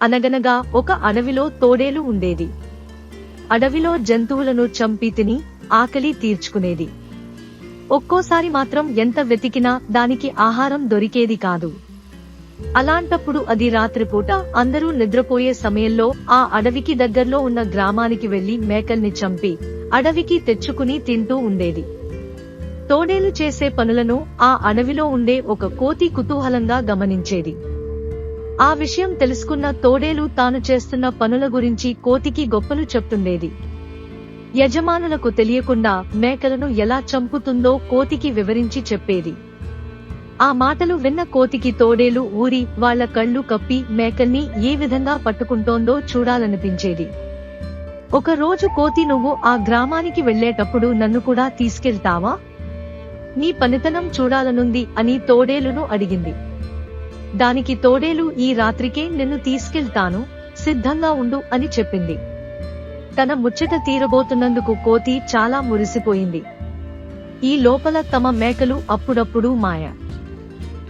అనగనగా ఒక అడవిలో తోడేలు ఉండేది. అడవిలో జంతువులను చంపి తిని ఆకలి తీర్చుకునేది. ఒక్కోసారి మాత్రం ఎంత వెతికినా దానికి ఆహారం దొరికేది కాదు. అలాంటప్పుడు అది రాత్రిపూట అందరూ నిద్రపోయే సమయంలో ఆ అడవికి దగ్గర్లో ఉన్న గ్రామానికి వెళ్లి మేకల్ని చంపి అడవికి తెచ్చుకుని తింటూ ఉండేది. తోడేలు చేసే పనులను ఆ అడవిలో ఉండే ఒక కోతి కుతూహలంగా గమనించేది. ఆ విషయం తెలుసుకున్న తోడేలు తాను చేస్తున్న పనుల గురించి కోతికి గొప్పలు చెప్తుండేది. యజమానులకు తెలియకుండా మేకలను ఎలా చంపుతుందో కోతికి వివరించి చెప్పేది. ఆ మాటలు విన్న కోతికి తోడేలు ఊరి వాళ్ల కళ్ళు కప్పి మేకల్ని ఏ విధంగా పట్టుకుంటోందో చూడాలనిపించేది. ఒక రోజు కోతి, నువ్వు ఆ గ్రామానికి వెళ్లేటప్పుడు నన్ను కూడా తీసుకెళ్తావా? నీ పనితనం చూడాలనుంది అని తోడేలును అడిగింది. దానికి తోడేలు, ఈ రాత్రికే నిన్ను తీసుకెళ్తాను, సిద్ధంగా ఉండు అని చెప్పింది. తన ముచ్చట తీరబోతున్నందుకు కోతి చాలా మురిసిపోయింది. ఈ లోపల తమ మేకలు అప్పుడప్పుడు మాయ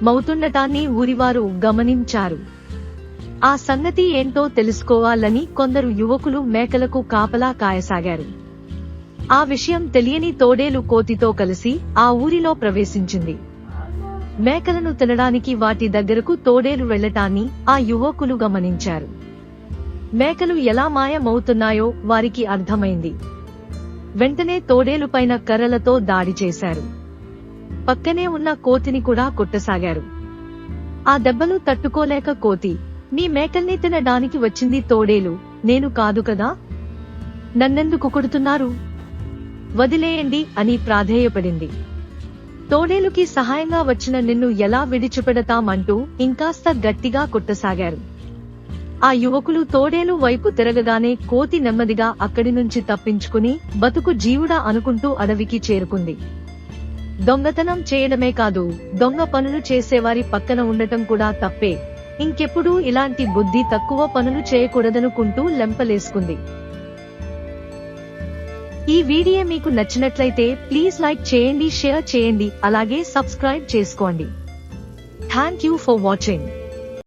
మౌతుండటాన్ని ఊరివారు గమనించారు. ఆ సంగతి ఏంటో తెలుసుకోవాలని కొందరు యువకులు మేకలకు కాపలా కాయసాగారు. ఆ విషయం తెలియని తోడేలు కోతితో కలిసి ఆ ఊరిలో ప్రవేశించింది. మేకలను తినడానికి వాటి దగ్గరకు తోడేలు వెళ్లటాన్ని ఆ యువకులు గమనించారు. మేకలు ఎలా మాయమవుతున్నాయో వారికి అర్థమైంది. వెంటనే తోడేలుపైన కర్రలతో దాడి చేశారు. పక్కనే ఉన్న కోతిని కూడా కొట్టసాగారు. ఆ దెబ్బలు తట్టుకోలేక కోతి, మీ మేకల్ని తినడానికి వచ్చింది తోడేలు, నేను కాదు కదా, నన్నెందుకు కొడుతున్నారు, వదిలేయండి అని ప్రాధేయపడింది. తోడేలుకి సహాయంగా వచ్చిన నిన్ను ఎలా విడిచిపెడతామంటూ ఇంకాస్త గట్టిగా కొట్టసాగారు. ఆ యువకులు తోడేలు వైపు తిరగగానే కోతి నెమ్మదిగా అక్కడి నుంచి తప్పించుకుని బతుకు జీవుడా అనుకుంటూ అడవికి చేరుకుంది. దొంగతనం చేయడమే కాదు, దొంగ పనులు చేసేవారి పక్కన ఉండటం కూడా తప్పే, ఇంకెప్పుడూ ఇలాంటి బుద్ధి తక్కువ పనులు చేయకూడదనుకుంటూ లెంపలేసుకుంది. ఈ వీడియో మీకు నచ్చినట్లయితే ప్లీజ్ లైక్ చేయండి, షేర్ చేయండి, అలాగే సబ్స్క్రైబ్ చేసుకోండి. Thank you for watching.